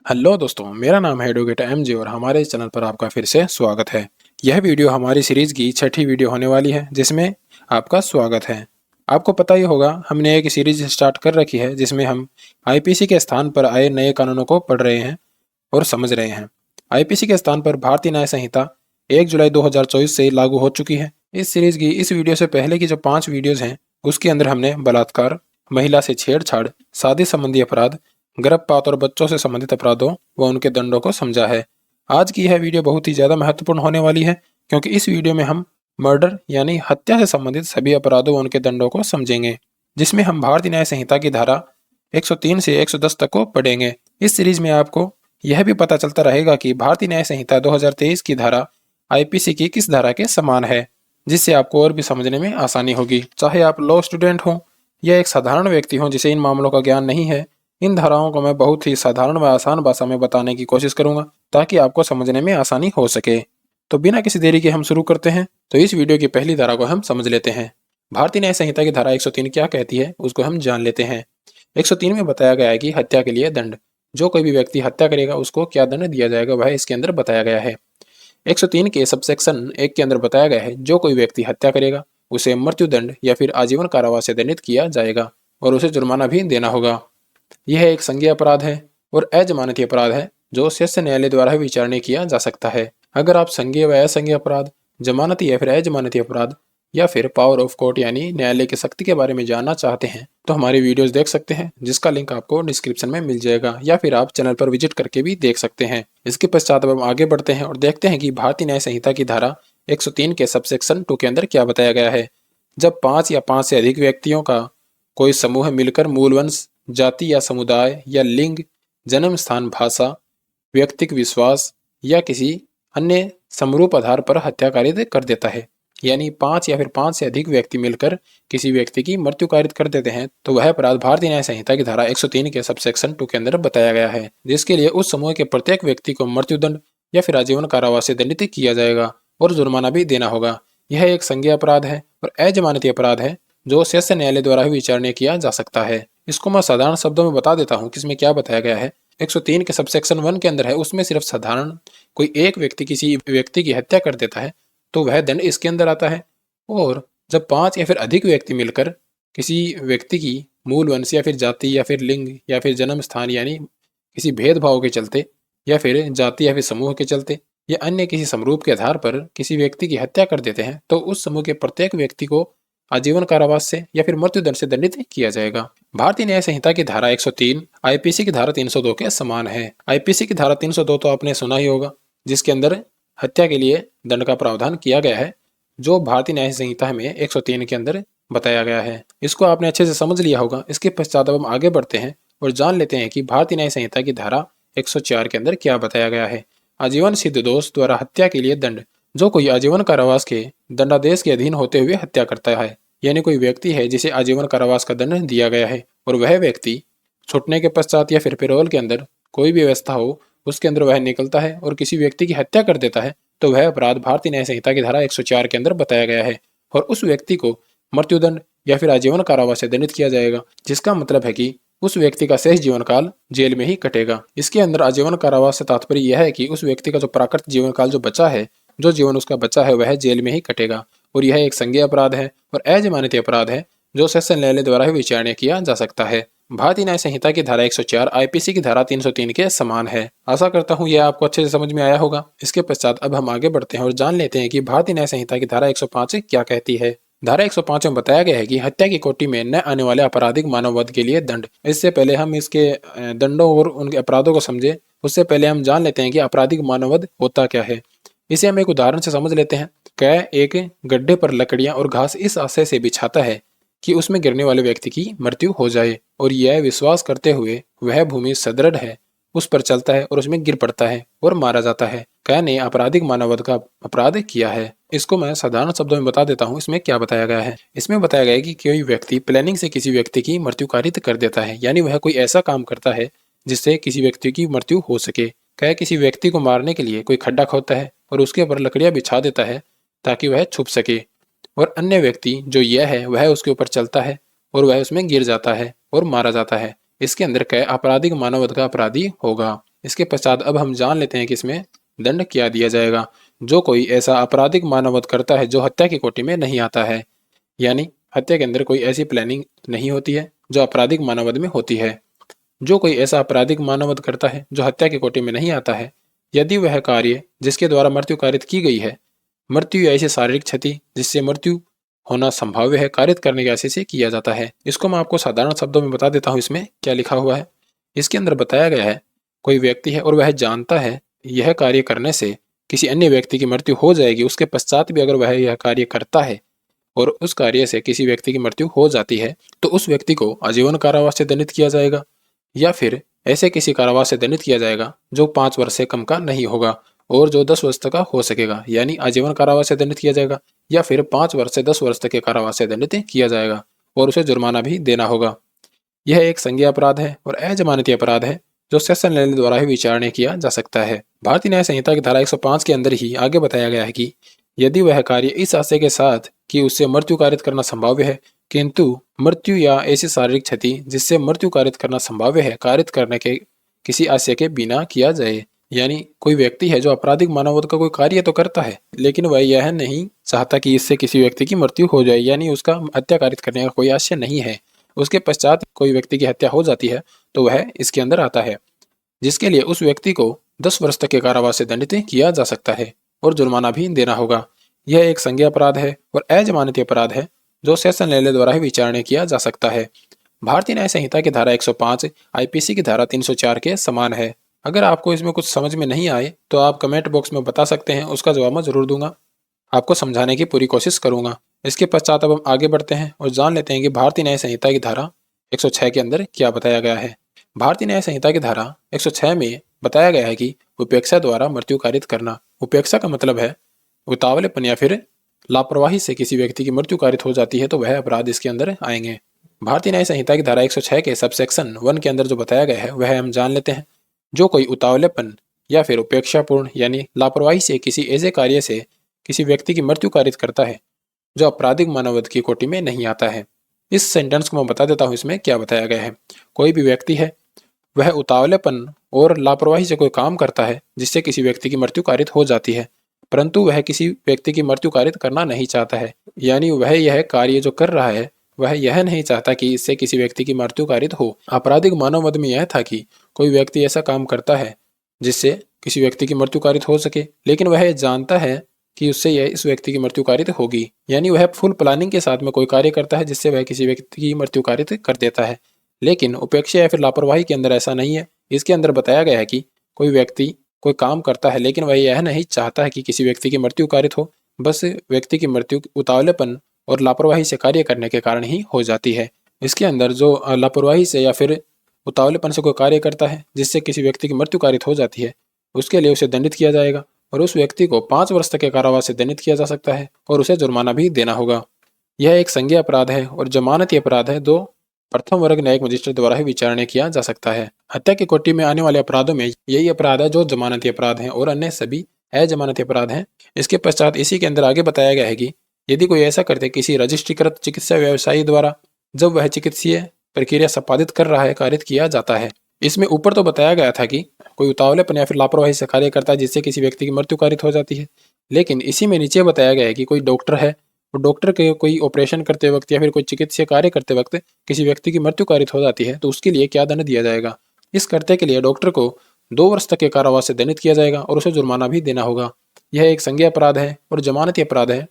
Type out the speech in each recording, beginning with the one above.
Hello दोस्तों, मेरा नाम है एडवोकेट एमजे और हमारे इस चैनल पर आपका फिर से स्वागत है। यह वीडियो हमारी सीरीज की छठी वीडियो होने वाली है जिसमें आपका स्वागत है। आपको पता ही होगा, हमने एक सीरीज स्टार्ट कर रखी है जिसमें हम आईपीसी के स्थान पर आए नए कानूनों को पढ़ रहे हैं और समझ रहे हैं। आईपीसी के स्थान पर भारतीय न्याय संहिता 1 जुलाई 2024 से लागू हो चुकी है। इस सीरीज की इस वीडियो से पहले की जो 5 वीडियोज हैं उसके अंदर हमने बलात्कार, महिला से छेड़छाड़, शादी संबंधी अपराध, गर्भपात और बच्चों से संबंधित अपराधों व उनके दंडों को समझा है। आज की यह वीडियो बहुत ही ज़्यादा महत्वपूर्ण होने वाली है क्योंकि इस वीडियो में हम मर्डर यानी हत्या से संबंधित सभी अपराधों व उनके दंडों को समझेंगे, जिसमें हम भारतीय न्याय संहिता की धारा 103 से 110 तक को पढ़ेंगे। इस सीरीज में आपको यह भी पता चलता रहेगा कि भारतीय न्याय संहिता 2023 की धारा आईपीसी की किस धारा के समान है, जिससे आपको और भी समझने में आसानी होगी। चाहे आप लॉ स्टूडेंट हो या एक साधारण व्यक्ति हो जिसे इन मामलों का ज्ञान नहीं है, इन धाराओं को मैं बहुत ही साधारण व आसान भाषा में बताने की कोशिश करूंगा ताकि आपको समझने में आसानी हो सके। तो बिना किसी देरी के हम शुरू करते हैं। तो इस वीडियो की पहली धारा को हम समझ लेते हैं। भारतीय न्याय संहिता की धारा 103 क्या कहती है उसको हम जान लेते हैं। 103 में बताया गया है कि हत्या के लिए दंड, जो कोई भी व्यक्ति हत्या करेगा उसको क्या दंड दिया जाएगा वह इसके अंदर बताया गया है। 103 के सबसेक्शन 1 के अंदर बताया गया है जो कोई व्यक्ति हत्या करेगा उसे मृत्युदंड या फिर आजीवन कारावास से दंडित किया जाएगा और उसे जुर्माना भी देना होगा। यह एक संज्ञेय अपराध है और अजमानती अपराध है जो शीर्ष न्यायालय द्वारा ही विचारणीय किया जा सकता है। अगर आप संज्ञेय व असंज्ञेय अपराध, जमानती या फिर अजमानती अपराध या फिर पावर ऑफ कोर्ट यानी न्यायालय की शक्ति के बारे में जानना चाहते हैं तो हमारी वीडियोस देख सकते हैं, जिसका लिंक आपको डिस्क्रिप्शन में मिल जाएगा या फिर आप चैनल पर विजिट करके भी देख सकते हैं। इसके पश्चात अब हम आगे बढ़ते हैं और देखते हैं कि भारतीय न्याय संहिता की धारा 103 के सबसेक्शन 2 के अंदर क्या बताया गया है। जब 5 या 5 से अधिक व्यक्तियों का कोई समूह मिलकर मूलवंश, जाति या समुदाय या लिंग, जन्म स्थान, भाषा, व्यक्तिक विश्वास या किसी अन्य समरूप आधार पर हत्या कारित कर देता है, यानी 5 या फिर 5 से अधिक व्यक्ति मिलकर किसी व्यक्ति की मृत्यु कारित कर देते हैं, तो वह अपराध भारतीय न्याय संहिता की धारा 103 के सबसेक्शन 2 के अंदर बताया गया है, जिसके लिए उस समूह के प्रत्येक व्यक्ति को मृत्युदंड या फिर आजीवन कारावास से दंडित किया जाएगा और जुर्माना भी देना होगा। यह एक संज्ञेय अपराध है और अजमानती अपराध है जो शीर्ष न्यायालय द्वारा ही विचारणीय किया जा सकता है। इसको मैं साधारण शब्दों में बता देता हूँ कि इसमें क्या बताया गया है। 103 के सबसेक्शन 1 के अंदर है, उसमें सिर्फ साधारण कोई एक व्यक्ति किसी व्यक्ति की हत्या कर देता है तो वह दंड इसके अंदर आता है। और जब 5 या फिर अधिक व्यक्ति मिलकर किसी व्यक्ति की मूल वंश या फिर जाति या फिर लिंग या फिर जन्म स्थान यानी किसी भेदभाव के चलते या फिर जाति या फिर समूह के चलते या अन्य किसी समरूप के आधार पर किसी व्यक्ति की हत्या कर देते हैं तो उस समूह के प्रत्येक व्यक्ति को आजीवन कारावास से या फिर मृत्युदंड से दंडित किया जाएगा। भारतीय न्याय संहिता की धारा 103 आईपीसी की धारा 302 के समान है। आईपीसी की धारा 302 तो आपने सुना ही होगा, जिसके अंदर हत्या के लिए दंड का प्रावधान किया गया है, जो भारतीय न्याय संहिता में 103 के अंदर बताया गया है। इसको आपने अच्छे से समझ लिया होगा। इसके पश्चात अब हम आगे बढ़ते हैं और जान लेते हैं कि भारतीय न्याय संहिता की धारा 104 के अंदर क्या बताया गया है। आजीवन सिद्ध दोष द्वारा हत्या के लिए दंड, जो कोई आजीवन कारावास के दंडादेश के अधीन होते हुए हत्या करता है, यानी कोई व्यक्ति है जिसे आजीवन कारावास का दंड दिया गया है और वह व्यक्ति छूटने के पश्चात या फिर पैरोल के अंदर कोई भी व्यवस्था हो उसके अंदर वह निकलता है और किसी व्यक्ति की हत्या कर देता है तो वह अपराध भारतीय न्याय संहिता की धारा 104 के अंदर बताया गया है और उस व्यक्ति को मृत्युदंड या फिर आजीवन कारावास से दंडित किया जाएगा, जिसका मतलब है कि उस व्यक्ति का शेष जीवन काल जेल में ही कटेगा। इसके अंदर आजीवन कारावास से तात्पर्य यह है कि उस व्यक्ति का जो प्राकृतिक जीवन काल जो बचा है, जो जीवन उसका बचा है, वह जेल में ही कटेगा और यह एक संज्ञेय अपराध है और अजमानती अपराध है जो सेशन न्यायालय द्वारा ही विचारणीय किया जा सकता है। भारतीय न्याय संहिता की धारा 104 आईपीसी की धारा 303 के समान है। आशा करता हूँ यह आपको अच्छे से समझ में आया होगा। इसके पश्चात अब हम आगे बढ़ते हैं और जान लेते हैं कि भारतीय न्याय संहिता की धारा 105 क्या कहती है। धारा 105 में बताया गया है कि हत्या की कोटि में न आने वाले आपराधिक मानववध के लिए दंड। इससे पहले हम इसके दंडों और उनके अपराधों को समझे उससे पहले हम जान लेते हैं कि आपराधिक मानववध होता क्या है। इसे हम एक उदाहरण से समझ लेते हैं। कै एक गड्ढे पर लकड़ियां और घास इस आशय से बिछाता है कि उसमें गिरने वाले व्यक्ति की मृत्यु हो जाए और यह विश्वास करते हुए वह भूमि सदृढ़ है उस पर चलता है और उसमें गिर पड़ता है और मारा जाता है। कै ने आपराधिक मानववध का अपराध किया है। इसको मैं साधारण शब्दों में बता देता हूँ इसमें क्या बताया गया है। इसमें बताया गया है कि कोई व्यक्ति प्लानिंग से किसी व्यक्ति की मृत्यु कारित कर देता है, यानी वह कोई ऐसा काम करता है जिससे किसी व्यक्ति की मृत्यु हो सके। कै किसी व्यक्ति को मारने के लिए कोई खड्डा खोदता है और उसके ऊपर लकड़ियां बिछा देता है ताकि वह छुप सके और अन्य व्यक्ति जो यह है वह उसके ऊपर चलता है और वह उसमें गिर जाता है और मारा जाता है। इसके अंदर कै आपराधिक मानववध का अपराधी होगा। इसके पश्चात अब हम जान लेते हैं कि इसमें दंड क्या दिया जाएगा। जो कोई ऐसा आपराधिक मानववध करता है जो हत्या की कोटि में नहीं आता है, यानी हत्या के अंदर कोई ऐसी प्लानिंग नहीं होती है जो आपराधिक मानववध में होती है। जो कोई ऐसा आपराधिक मानववध करता है जो हत्या की कोटि में नहीं आता है, यदि वह कार्य जिसके द्वारा मृत्यु कारित की गई है, मृत्यु या ऐसी शारीरिक क्षति जिससे मृत्यु होना संभाव्य है, कारित करने के आशय से किया जाता है। इसको मैं आपको साधारण शब्दों में बता देता हूँ इसमें क्या लिखा हुआ है। इसके अंदर बताया गया है, कोई व्यक्ति है और वह जानता है यह कार्य करने से किसी अन्य व्यक्ति की मृत्यु हो जाएगी, उसके पश्चात भी अगर वह यह कार्य करता है और उस कार्य से किसी व्यक्ति की मृत्यु हो जाती है, तो उस व्यक्ति को आजीवन कारावास से दंडित किया जाएगा, या फिर ऐसे किसी कारावास से दंडित किया जाएगा जो 5 वर्ष से कम का नहीं होगा और जो 10 वर्ष तक का हो सकेगा। यानी आजीवन कारावास से दंडित किया जाएगा या फिर 5 वर्ष से 10 वर्ष तक के कारावास से दंडित किया जाएगा और उसे जुर्माना भी देना होगा। यह एक संज्ञेय अपराध है और अजमानती अपराध है जो सेशन न्यायालय द्वारा ही विचारणा किया जा सकता है। भारतीय न्याय संहिता की धारा 105 के अंदर ही आगे बताया गया है कि यदि वह कार्य इस आशय के साथ कि उससे मृत्यु कारित करना संभाव्य है, किंतु मृत्यु या ऐसी शारीरिक क्षति जिससे मृत्यु कारित करना संभाव्य है, कारित करने के किसी आशय के बिना किया जाए। यानी कोई व्यक्ति है जो आपराधिक मानववध का कोई कार्य तो करता है, लेकिन वह यह नहीं चाहता कि इससे किसी व्यक्ति की मृत्यु हो जाए, यानी उसका हत्या कारित करने का कोई आशय नहीं है। उसके पश्चात कोई व्यक्ति की हत्या हो जाती है तो वह इसके अंदर आता है, जिसके लिए उस व्यक्ति को 10 वर्ष तक के कारावास से दंडित किया जा सकता है और जुर्माना भी देना होगा। यह एक संज्ञेय अपराध है और अजमानती अपराध है जो सेशन न्यायालय द्वारा ही विचारणा किया जा सकता है। भारतीय न्याय संहिता की धारा 105 आईपीसी की धारा 304 के समान है। अगर आपको इसमें कुछ समझ में नहीं आए तो आप कमेंट बॉक्स में बता सकते हैं, उसका जवाब मैं जरूर दूंगा, आपको समझाने की पूरी कोशिश करूंगा। इसके पश्चात अब हम आगे बढ़ते हैं और जान लेते हैं कि भारतीय न्याय संहिता की धारा 106 के अंदर क्या बताया गया है। भारतीय न्याय संहिता की धारा 106 में बताया गया है कि उपेक्षा द्वारा मृत्यु कारित करना। उपेक्षा का मतलब है उतावलेपन या फिर लापरवाही से किसी व्यक्ति की मृत्यु कारित हो जाती है तो वह अपराध इसके अंदर आएंगे। भारतीय न्याय संहिता की धारा 106 के सबसेक्शन 1 के अंदर जो बताया गया है वह हम जान लेते हैं। जो कोई उतावलेपन या फिर उपेक्षापूर्ण यानी लापरवाही से किसी ऐसे कार्य से किसी व्यक्ति की मृत्यु कारित करता है जो आपराधिक मानववध की कोटि में नहीं आता है। इस सेंटेंस को मैं बता देता हूँ इसमें क्या बताया गया है। कोई भी व्यक्ति है वह उतावलेपन और लापरवाही से कोई काम करता है जिससे किसी व्यक्ति की मृत्यु कारित हो जाती है, परंतु वह किसी व्यक्ति की मृत्यु कारित करना नहीं चाहता है, यानी वह यह कार्य जो कर रहा है वह यह नहीं चाहता कि इससे किसी व्यक्ति की मृत्यु कारित हो। आपराधिक मानववध में यह था कि कोई व्यक्ति ऐसा काम करता है जिससे किसी व्यक्ति की मृत्यु कारित हो सके, लेकिन वह जानता है कि उससे यह इस व्यक्ति की मृत्यु कारित होगी, यानी वह फुल प्लानिंग के साथ में कोई कार्य करता है जिससे वह किसी व्यक्ति की मृत्यु कारित कर देता है। लेकिन उपेक्षा या फिर लापरवाही के अंदर ऐसा नहीं है। इसके अंदर बताया गया है कि कोई व्यक्ति कोई काम करता है लेकिन वह यह नहीं चाहता है कि किसी व्यक्ति की मृत्यु कारित हो, बस व्यक्ति की मृत्यु उतावलेपन और लापरवाही से कार्य करने के कारण ही हो जाती है। इसके अंदर जो लापरवाही से या फिर उतावलेपन से कोई कार्य करता है जिससे किसी व्यक्ति की मृत्यु कारित हो जाती है, उसके लिए उसे दंडित किया जाएगा और उस व्यक्ति को 5 वर्ष तक के कारावास से दंडित किया जा सकता है और उसे जुर्माना भी देना होगा। यह एक संज्ञेय अपराध है और जमानती अपराध है जो प्रथम वर्ग न्यायिक मजिस्ट्रेट द्वारा ही विचारणा किया जा सकता है। हत्या की कोटि में आने वाले अपराधों में यही अपराध है जो जमानती अपराध हैं और अन्य सभी अजमानती अपराध हैं। इसके पश्चात इसी के अंदर आगे बताया गया है कि यदि कोई ऐसा करते किसी रजिस्ट्रीकृत चिकित्सा व्यवसायी द्वारा जब वह चिकित्सीय प्रक्रिया संपादित कर रहा है, कारित किया जाता है। इसमें ऊपर तो बताया गया था कि कोई उतावलेपन या फिर लापरवाही से कार्य करता है जिससे किसी व्यक्ति की मृत्यु कारित हो जाती है, लेकिन इसी में नीचे बताया गया है कि कोई डॉक्टर है और डॉक्टर के कोई ऑपरेशन करते वक्त या फिर कोई चिकित्सीय कार्य करते वक्त किसी व्यक्ति की मृत्यु कारित हो जाती है तो उसके लिए क्या दंड दिया जाएगा। इस करते के लिए डॉक्टर को 2 वर्ष तक के कारावास से दंडित किया जाएगा और उसे जुर्माना भी देना होगा। यह एक संज्ञेय अपराध है और जमानती अपराध है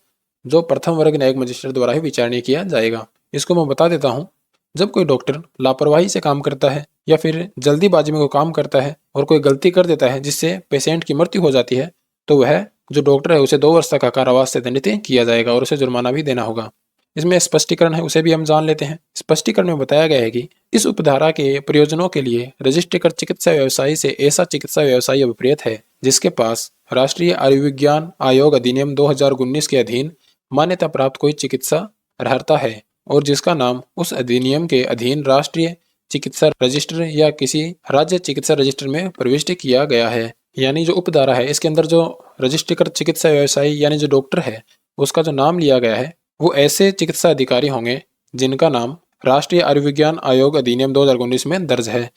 जो प्रथम वर्ग न्यायिक मजिस्ट्रेट द्वारा ही विचारणा किया जाएगा। इसको मैं बता देता हूँ। जब कोई डॉक्टर लापरवाही से काम करता है या फिर जल्दीबाजी में कोई काम करता है और कोई गलती कर देता है जिससे पेशेंट की मृत्यु हो जाती है तो वह जो डॉक्टर है उसे 2 वर्ष तक का कारावास से दंडित किया जाएगा और उसे जुर्माना भी देना होगा। इसमें स्पष्टीकरण है, उसे भी हम जान लेते हैं। स्पष्टीकरण में बताया गया है कि इस उपधारा के प्रयोजनों के लिए रजिस्ट्रीकृत चिकित्सा व्यवसायी से ऐसा चिकित्सा व्यवसायी अभिप्रेत है जिसके पास राष्ट्रीय आयुर्विज्ञान आयोग अधिनियम 2019 के अधीन मान्यता प्राप्त कोई चिकित्सा अर्हता है और जिसका नाम उस अधिनियम के अधीन राष्ट्रीय चिकित्सा रजिस्टर या किसी राज्य चिकित्सा रजिस्टर में प्रविष्ट किया गया है। यानी जो उपधारा है इसके अंदर जो रजिस्ट्रीकृत चिकित्सा व्यवसायी यानी जो डॉक्टर है उसका जो नाम लिया गया है वो ऐसे चिकित्सा अधिकारी होंगे जिनका नाम राष्ट्रीय आयुर्विज्ञान आयोग अधिनियम 2019 में दर्ज है।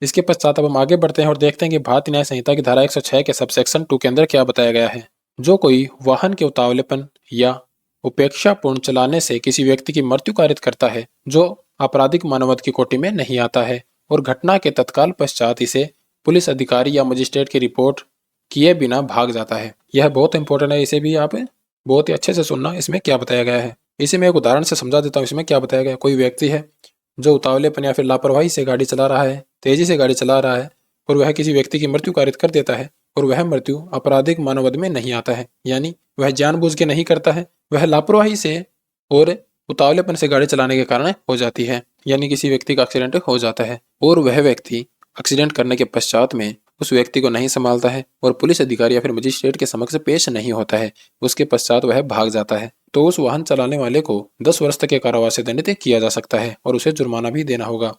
इसके पश्चात अब हम आगे बढ़ते हैं और देखते हैं कि भारतीय न्याय संहिता की धारा 106 के सबसेक्शन 2 के अंदर क्या बताया गया है। जो कोई वाहन के उतावलेपन या उपेक्षापूर्ण चलाने से किसी व्यक्ति की मृत्यु कारित करता है, जो आपराधिक मानवता की कोटि में नहीं आता है और घटना के तत्काल पश्चात इसे पुलिस अधिकारी या मजिस्ट्रेट की रिपोर्ट किए बिना भाग जाता है। यह बहुत इंपॉर्टेंट है, इसे भी आप बहुत ही अच्छे से सुनना। इसमें क्या बताया गया है इसे मैं एक उदाहरण से समझा देता हूँ। इसमें क्या बताया गया है, कोई व्यक्ति है जो उतावलेपन या फिर लापरवाही से गाड़ी चला रहा है, तेजी से गाड़ी चला रहा है और वह किसी व्यक्ति की मृत्यु कारित कर देता है और वह मृत्यु आपराधिक मानवता में नहीं आता है, यानी वह जानबूझ के नहीं करता है, वह लापरवाही से और उतावलेपन से गाड़ी चलाने के कारण हो जाती है, यानी किसी व्यक्ति का एक्सीडेंट हो जाता है और वह व्यक्ति एक्सीडेंट करने के पश्चात में उस व्यक्ति को नहीं संभालता है और पुलिस अधिकारी या फिर मजिस्ट्रेट के समक्ष पेश नहीं होता है, उसके पश्चात वह भाग जाता है, तो उस वाहन चलाने वाले को 10 वर्ष तक के कारावास से दंडित किया जा सकता है और उसे जुर्माना भी देना होगा।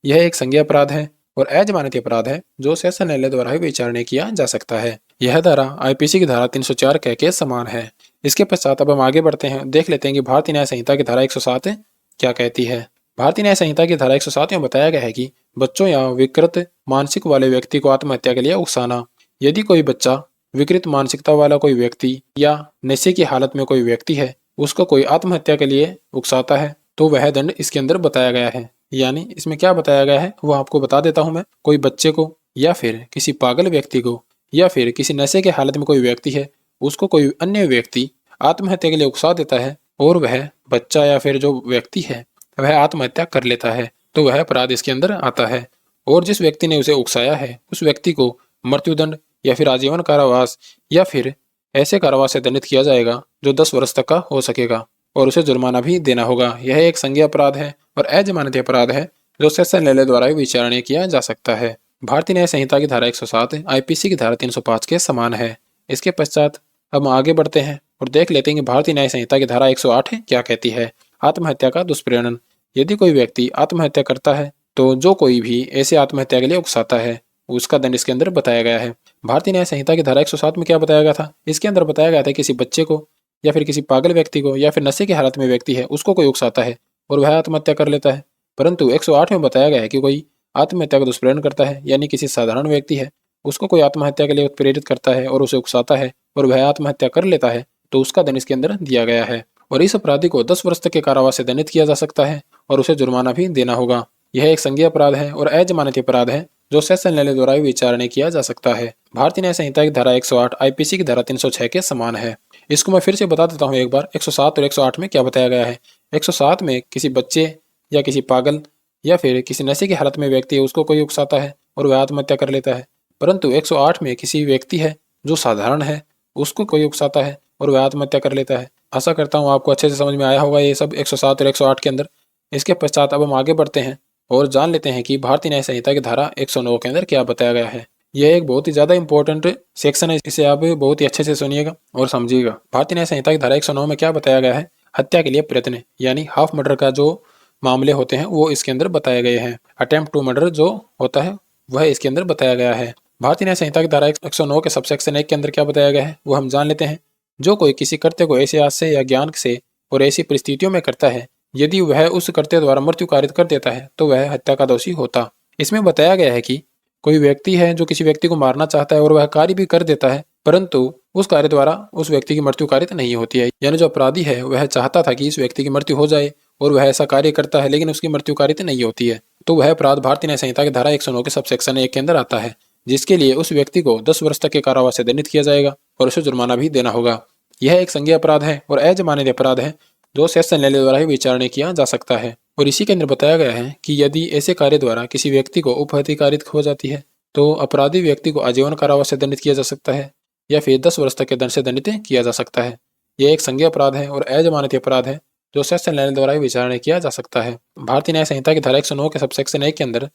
यह एक संज्ञेय अपराध है और अजमानती अपराध है जो सेशन न्यायालय द्वारा ही विचारणा किया जा सकता है। यह धारा आईपीसी की धारा 304 के समान है। इसके पश्चात अब हम आगे बढ़ते हैं, देख लेते हैं कि भारतीय न्याय संहिता की धारा 107 क्या कहती है। भारतीय न्याय संहिता की धारा 107 में बताया गया है कि बच्चों या विकृत मानसिक वाले व्यक्ति को आत्महत्या के लिए उकसाना। यदि कोई बच्चा, विकृत मानसिकता वाला कोई व्यक्ति या नशे की हालत में कोई व्यक्ति है, उसको कोई आत्महत्या के लिए उकसाता है, तो वह दंड इसके अंदर बताया गया है। यानी इसमें क्या बताया गया है वो आपको बता देता हूं मैं। कोई बच्चे को या फिर किसी पागल व्यक्ति को या फिर किसी नशे के हालत में कोई व्यक्ति है, उसको कोई अन्य व्यक्ति आत्महत्या के लिए उकसा देता है और वह बच्चा या फिर जो व्यक्ति है वह आत्महत्या कर लेता है, तो वह अपराध इसके अंदर आता है। और जिस व्यक्ति ने उसे उकसाया है उस व्यक्ति को मृत्युदंड या फिर आजीवन कारावास या फिर ऐसे कारावास से दंडित किया जाएगा जो 10 वर्ष तक का हो सकेगा और उसे जुर्माना भी देना होगा। यह एक संज्ञेय अपराध है और अजमानती अपराध है जो सेशन न्यायालय द्वारा ही विचारणा किया जा सकता है। भारतीय न्याय संहिता की धारा 107 आईपीसी की धारा 305 के समान है। इसके पश्चात हम आगे बढ़ते हैं और देख लेते हैं कि भारतीय न्याय संहिता की धारा 108 क्या कहती है। आत्महत्या का दुष्प्रेरण। यदि कोई व्यक्ति आत्महत्या करता है तो जो कोई भी ऐसे आत्महत्या के लिए उकसाता है उसका दंड इसके अंदर बताया गया है। भारतीय न्याय संहिता की धारा 107 में क्या बताया गया था, इसके अंदर बताया गया था किसी बच्चे को या फिर किसी पागल व्यक्ति को या फिर नशे की हालत में व्यक्ति है उसको कोई उकसाता है और वह आत्महत्या कर लेता है। परंतु 108 में बताया गया है कि कोई आत्महत्या का दुष्प्रेरण करता है, यानी किसी साधारण व्यक्ति है उसको कोई आत्महत्या के लिए उत्प्रेरित करता है और उसे उकसाता है और वह आत्महत्या कर लेता है, तो उसका दंड इसके अंदर दिया गया है और इस अपराधी को 10 वर्ष तक के कारावास से दंडित किया जा सकता है और उसे जुर्माना भी देना होगा। यह एक संज्ञेय अपराध है और अजमानती अपराध है जो सेशन न्यायालय द्वारा भी विचारणा किया जा सकता है। भारतीय न्याय संहिता की धारा 108 आईपीसी की धारा 306 के समान है। इसको मैं फिर से बता देता हूँ एक बार। 107 और 108 में क्या बताया गया है। 107 में किसी बच्चे या किसी पागल या फिर किसी नशे की हालत में व्यक्ति है उसको कोई उकसाता है और वह आत्महत्या कर लेता है। परंतु 108 में किसी व्यक्ति है जो साधारण है उसको कोई उकसाता है और वह आत्महत्या कर लेता है। आशा करता हूँ आपको अच्छे से समझ में आया होगा ये सब 107 और 108 के अंदर। इसके पश्चात अब हम आगे बढ़ते हैं और जान लेते हैं कि भारतीय न्याय संहिता की धारा 109 के अंदर क्या बताया गया है। यह एक बहुत ही ज्यादा इंपॉर्टेंट सेक्शन है, इसे आप बहुत ही अच्छे से सुनिएगा और समझिएगा। भारतीय न्याय संहिता की धारा 109 में क्या बताया गया है, हत्या के लिए प्रयत्न यानी हाफ मर्डर का जो मामले होते हैं वो इसके अंदर बताए गए हैं। अटेम्प्ट टू मर्डर जो होता है वह इसके अंदर बताया गया है। भारतीय न्याय संहिता की धारा 109 के सबसेक्शन 1 के अंदर क्या बताया गया है वो हम जान लेते हैं। जो कोई किसी कृत्य को ऐसे आशय या ज्ञान से और ऐसी परिस्थितियों में करता है, यदि वह उस कृत्य द्वारा मृत्यु कारित कर देता है तो वह हत्या का दोषी होता। इसमें बताया गया है कि कोई व्यक्ति है जो किसी व्यक्ति को मारना चाहता है और वह कार्य भी कर देता है, परंतु उस कार्य द्वारा उस व्यक्ति की मृत्यु कारित नहीं होती है। यानी जो अपराधी है वह चाहता था कि इस व्यक्ति की मृत्यु हो जाए और वह ऐसा कार्य करता है लेकिन उसकी मृत्यु कारित नहीं होती है, तो वह अपराध भारतीय न्याय संहिता की धारा 109 के सबसेक्शन 1 के अंदर आता है, जिसके लिए उस व्यक्ति को 10 वर्ष तक के कारावास से दंडित किया जाएगा और उसे जुर्माना भी देना होगा। यह एक संज्ञेय अपराध है और अजमानती अपराध है जो सेशन न्यायालय द्वारा ही विचारणा किया जा सकता है। और इसी के अंदर बताया गया है कि यदि ऐसे कार्य द्वारा किसी व्यक्ति को उपहत्या कारित हो जाती है तो अपराधी व्यक्ति को आजीवन कारावास से दंडित किया जा सकता है या फिर 10 वर्ष तक के दंड से दंडित किया जा सकता है। यह एक संज्ञेय अपराध है और अजमानती अपराध है जो सेशन न्यायालय द्वारा ही विचारणा किया जा सकता है। भारतीय न्याय संहिता की धारा 109 के सबसेक्शन 1 के अंदर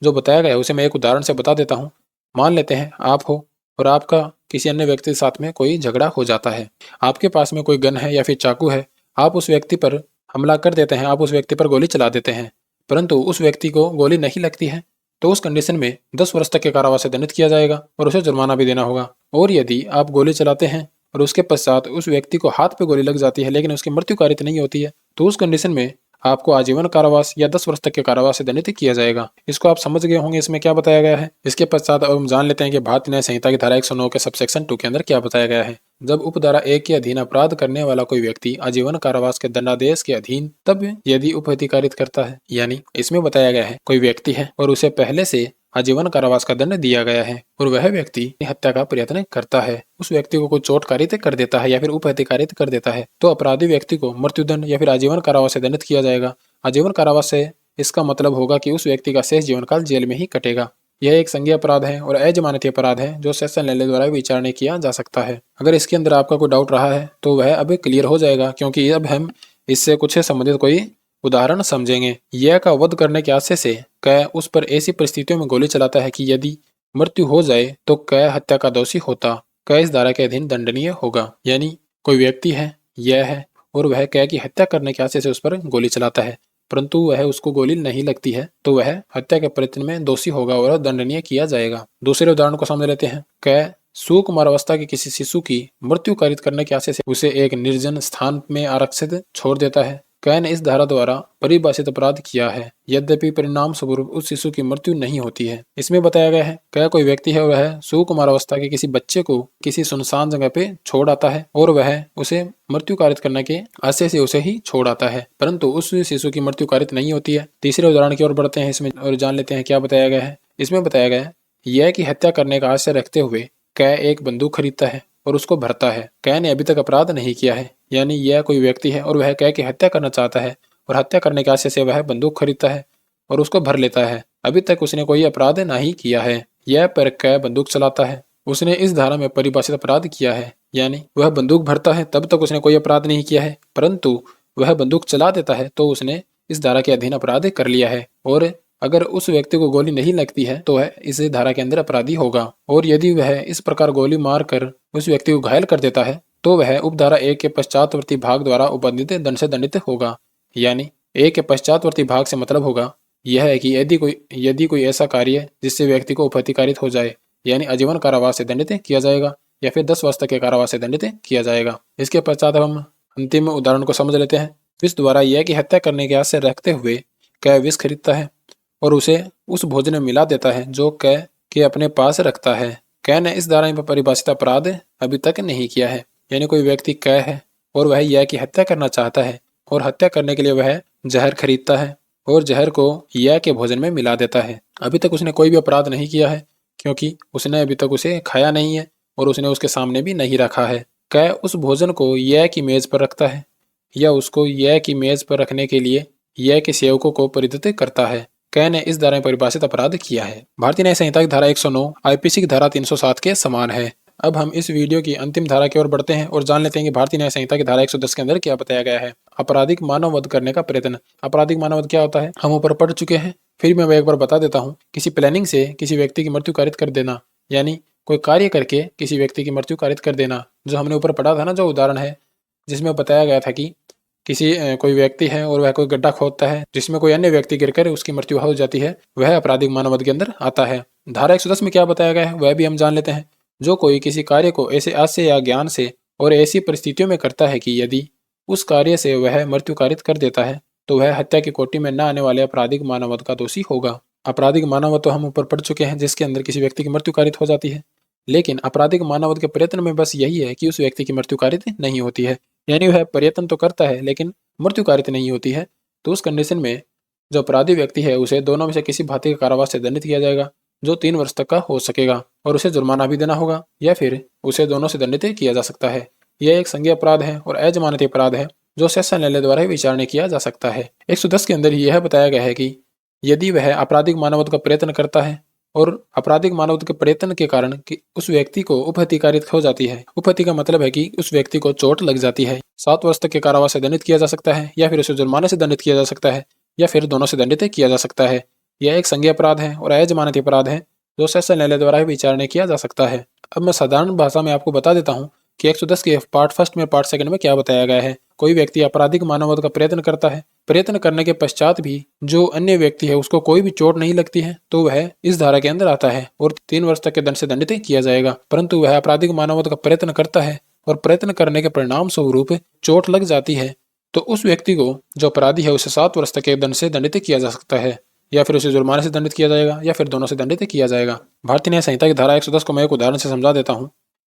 जो बताया गया है उसे मैं एक उदाहरण से बता देता हूँ। मान लेते हैं आप हो और आपका किसी अन्य व्यक्ति के साथ में कोई झगड़ा हो जाता है। आपके पास में कोई गन है या फिर चाकू है, आप उस व्यक्ति पर हमला कर देते हैं, आप उस व्यक्ति पर गोली चला देते हैं, परंतु उस व्यक्ति को गोली नहीं लगती है, तो उस कंडीशन में 10 वर्ष तक के कारावास से दंडित किया जाएगा और उसे जुर्माना भी देना होगा। और यदि आप गोली चलाते हैं और उसके पश्चात उस व्यक्ति को हाथ पे गोली लग जाती है लेकिन उसकी मृत्यु कारित नहीं होती है, तो उस कंडीशन में आपको आजीवन कारावास या 10 वर्ष तक के कारावास से दंडित किया जाएगा। इसको आप समझ गए होंगे इसमें क्या बताया गया है। इसके पश्चात अब हम जान लेते हैं कि भारतीय न्याय संहिता की धारा 109 के सबसेक्शन 2 के अंदर क्या बताया गया है। जब उपधारा 1 के अधीन अपराध करने वाला कोई व्यक्ति आजीवन कारावास के दंडादेश के अधीन तब यदि उपअधिकारित करता है, यानी इसमें बताया गया है कोई व्यक्ति है और उसे पहले से आजीवन कारावास का दंड दिया गया है और वह व्यक्ति हत्या का प्रयत्न करता है, उस व्यक्ति को कोई चोटकारित कर देता है या फिर उपअधिकारित कर देता है, तो अपराधी व्यक्ति को मृत्युदंड या फिर आजीवन कारावास से दंडित किया जाएगा। आजीवन कारावास से इसका मतलब होगा कि उस व्यक्ति का शेष जीवन काल जेल में ही कटेगा। यह एक संज्ञेय अपराध है और अजमानती अपराध है जो सेशन न्यायालय द्वारा विचारणा किया जा सकता है। अगर इसके अंदर आपका कोई डाउट रहा है तो वह अब क्लियर हो जाएगा, क्योंकि अब हम इससे कुछ संबंधित कोई उदाहरण समझेंगे। यह का वध करने के आशय से कै उस पर ऐसी परिस्थितियों में गोली चलाता है कि यदि मृत्यु हो जाए तो कै हत्या का दोषी होता, कै इस धारा के अधीन दंडनीय होगा। यानी कोई व्यक्ति है, यह है, और वह कै की हत्या करने के आशय से उस पर गोली चलाता है, परंतु वह उसको गोली नहीं लगती है, तो वह हत्या के प्रयत्न में दोषी होगा और दंडनीय किया जाएगा। दूसरे उदाहरण को समझ लेते हैं। कै सुकुमार अवस्था के किसी शिशु की मृत्यु कारित करने के आशय से उसे एक निर्जन स्थान में आरक्षित छोड़ देता है। कै ने इस धारा द्वारा परिभाषित अपराध किया है, यद्यपि परिणाम स्वरूप उस शिशु की मृत्यु नहीं होती है। इसमें बताया गया है कै कोई व्यक्ति है, वह सुकुमार अवस्था के किसी बच्चे को किसी सुनसान जगह पे छोड़ आता है और वह उसे मृत्यु कारित करने के आशय से उसे ही छोड़ आता है, परंतु उस शिशु की मृत्यु कारित नहीं होती है। तीसरे उदाहरण की ओर बढ़ते हैं इसमें और जान लेते हैं क्या बताया गया है। इसमें बताया गया है यह कि हत्या करने का आशय रखते हुए कै एक बंदूक खरीदता है और उसको भरता है। कै ने अभी तक अपराध नहीं किया है, यानी यह कोई व्यक्ति है और वह कै की हत्या करना चाहता है और हत्या करने के आशय से वह बंदूक खरीदता है और उसको भर लेता है। अभी तक उसने कोई अपराध नहीं किया है। यह पर कै बंदूक चलाता है, उसने इस धारा में परिभाषित अपराध किया है, यानी वह बंदूक भरता है तब तक उसने कोई अपराध नहीं किया है, परंतु वह बंदूक चला देता है तो उसने इस धारा के अधीन अपराध कर लिया है। और अगर उस व्यक्ति को गोली नहीं लगती है तो वह इस धारा के अंदर अपराधी होगा, और यदि वह इस प्रकार गोली मारकर उस व्यक्ति को घायल कर देता है तो वह उपधारा 1 के पश्चातवर्ती भाग द्वारा उपबंधित दंड से दंडित होगा। यानी 1 के पश्चातवर्ती भाग से मतलब होगा यह है कि यदि कोई ऐसा कार्य जिससे व्यक्ति को उपअधिकारित हो जाए, यानी आजीवन कारावास से दंडित किया जाएगा या फिर 10 वर्ष तक के कारावास से दंडित किया जाएगा। इसके पश्चात हम अंतिम उदाहरण को समझ लेते हैं। विष द्वारा यह की हत्या करने के आशय रखते हुए कै विष खरीदता है और उसे उस भोजन में मिला देता है जो कै के अपने पास रखता है। कै ने इस धारा में परिभाषित अपराध अभी तक नहीं किया है, यानी कोई व्यक्ति कै है और वह यह की हत्या करना चाहता है और हत्या करने के लिए वह जहर खरीदता है और जहर को यह के भोजन में मिला देता है। अभी तक उसने कोई भी अपराध नहीं किया है, क्योंकि उसने अभी तक उसे खाया नहीं है और उसने उसके सामने भी नहीं रखा है। कै उस भोजन को यह की मेज पर रखता है या उसको यह की मेज पर रखने के लिए यह के सेवकों को प्रेरित करता है। कै ने इस धारा में परिभाषित अपराध किया है। भारतीय न्याय संहिता की धारा 109 आईपीसी की धारा 307 के समान है। अब हम इस वीडियो की अंतिम धारा की ओर बढ़ते हैं और जान लेते हैं कि भारतीय न्याय संहिता की धारा 110 के अंदर क्या बताया गया है। आपराधिक मानव वध करने का प्रयत्न। आपराधिक मानव वध क्या होता है हम ऊपर पढ़ चुके हैं, फिर मैं एक बार बता देता हूँ। किसी प्लानिंग से किसी व्यक्ति की मृत्यु कारित कर देना, यानी कोई कार्य करके किसी व्यक्ति की मृत्यु कारित कर देना, जो हमने ऊपर पढ़ा था ना, जो उदाहरण है जिसमें बताया गया था कि कोई व्यक्ति है और वह कोई गड्ढा खोदता है जिसमें कोई अन्य व्यक्ति गिरकर उसकी मृत्यु हो जाती है, वह आपराधिक मानव वध के अंदर आता है। धारा 110 में क्या बताया गया है वह भी हम जान लेते हैं। जो कोई किसी कार्य को ऐसे आशय या ज्ञान से और ऐसी परिस्थितियों में करता है कि यदि उस कार्य से वह मृत्यु कारित कर देता है तो वह हत्या की कोटि में न आने वाले आपराधिक मानव वध का दोषी होगा। आपराधिक मानव वध तो हम ऊपर पढ़ चुके हैं, जिसके अंदर किसी व्यक्ति की मृत्यु कारित हो जाती है, लेकिन आपराधिक मानव वध के प्रयत्न में बस यही है कि उस व्यक्ति की मृत्यु कारित नहीं होती है, यानी वह प्रयत्न तो करता है लेकिन मृत्यु कारित नहीं होती है। तो उस कंडीशन में जो अपराधी व्यक्ति है उसे दोनों में से किसी भांति के कारावास से दंडित किया जाएगा, जो 3 वर्ष तक का हो सकेगा, और उसे जुर्माना भी देना होगा या फिर उसे दोनों से दंडित किया जा सकता है। यह एक संज्ञेय अपराध है और अजमानती अपराध है जो सेशन न्यायालय द्वारा विचारणा किया जा सकता है। 110 के अंदर यह बताया गया है कि यदि वह आपराधिक मानव वध का प्रयत्न करता है और आपराधिक मानव वध के प्रयत्न के कारण कि उस व्यक्ति को उपहत्याकारित हो जाती है, उपहत्या का मतलब है कि उस व्यक्ति को चोट लग जाती है, 7 वर्ष तक के कारावास से दंडित किया जा सकता है या फिर उसे जुर्माने से दंडित किया जा सकता है या फिर दोनों से दंडित किया जा सकता है। यह एक संज्ञेय अपराध है और अजमानती अपराध है जो सेशन न्यायालय द्वारा विचारणा किया जा सकता है। अब मैं साधारण भाषा में आपको बता देता हूँ कि 110 के पार्ट फर्स्ट में पार्ट सेकंड में क्या बताया गया है। कोई व्यक्ति आपराधिक मानव वध का प्रयत्न करता है, प्रयत्न करने के पश्चात भी जो अन्य व्यक्ति है उसको कोई भी चोट नहीं लगती है तो वह इस धारा के अंदर आता है और 3 वर्ष तक के दंड से दंडित किया जाएगा। परंतु वह आपराधिक मानव वध का प्रयत्न करता है और प्रयत्न करने के परिणाम स्वरूप चोट लग जाती है तो उस व्यक्ति को, जो अपराधी है, उसे 7 वर्ष तक के दंड से दंडित किया जा सकता है, या फिर उसे जुर्माने से दंडित किया जाएगा, या फिर दोनों से दंडित किया जाएगा। भारतीय न्याय संहिता की धारा 110 को मैं एक उदाहरण से समझा देता हूँ।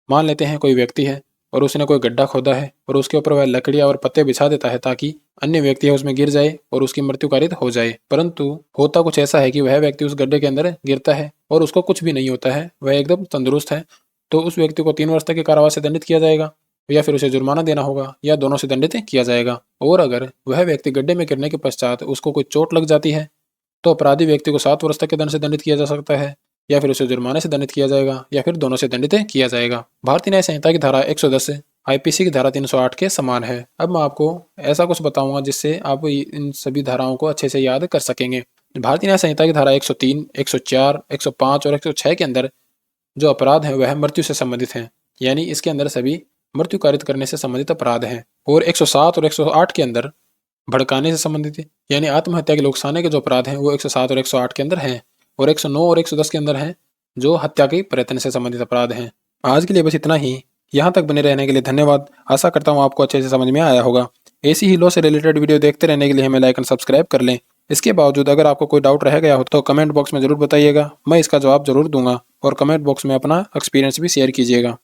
मान लेते हैं कोई व्यक्ति है और उसने कोई गड्ढा खोदा है और उसके ऊपर वह लकड़ियां और पत्ते बिछा देता है ताकि अन्य व्यक्ति है उसमें गिर जाए और उसकी मृत्यु कारित हो जाए। परंतु होता कुछ ऐसा है कि वह व्यक्ति उस गड्ढे के अंदर गिरता है और उसको कुछ भी नहीं होता है, वह एकदम तंदुरुस्त है। तो उस व्यक्ति को 3 वर्ष तक के कारावास से दंडित किया जाएगा, या फिर उसे जुर्माना देना होगा, या दोनों से दंडित किया जाएगा। और अगर वह व्यक्ति गड्ढे में गिरने के पश्चात उसको कोई चोट लग जाती है तो अपराधी व्यक्ति को 7 वर्ष तक के दंड से दंडित किया जा सकता है, या फिर उसे जुर्माने से दंडित किया जाएगा, या फिर दोनों से दंडित किया जाएगा। भारतीय न्याय संहिता की धारा 110 आईपीसी की धारा 308 के समान है। अब मैं आपको ऐसा कुछ बताऊंगा जिससे आप इन सभी धाराओं को अच्छे से याद कर सकेंगे। भारतीय न्याय संहिता की धारा 103, 104, 105 और 106 के अंदर जो अपराध है वह मृत्यु से संबंधित है, यानी इसके अंदर सभी मृत्यु कारित करने से संबंधित अपराध हैं। और 107 और 108 के अंदर भड़काने से संबंधित है, यानी आत्महत्या के लिए उकसाने के जो अपराध हैं वो 107 और 108 के अंदर हैं। और 109 और 110 के अंदर हैं जो हत्या के प्रयत्न से संबंधित अपराध हैं। आज के लिए बस इतना ही। यहाँ तक बने रहने के लिए धन्यवाद। आशा करता हूँ आपको अच्छे से समझ में आया होगा। ऐसी ही लॉ से रिलेटेड वीडियो देखते रहने के लिए हमें लाइक एंड सब्सक्राइब कर लें। इसके बावजूद अगर आपको कोई डाउट रह गया हो तो कमेंट बॉक्स में जरूर बताइएगा, मैं इसका जवाब जरूर दूंगा। और कमेंट बॉक्स में अपना एक्सपीरियंस भी शेयर कीजिएगा।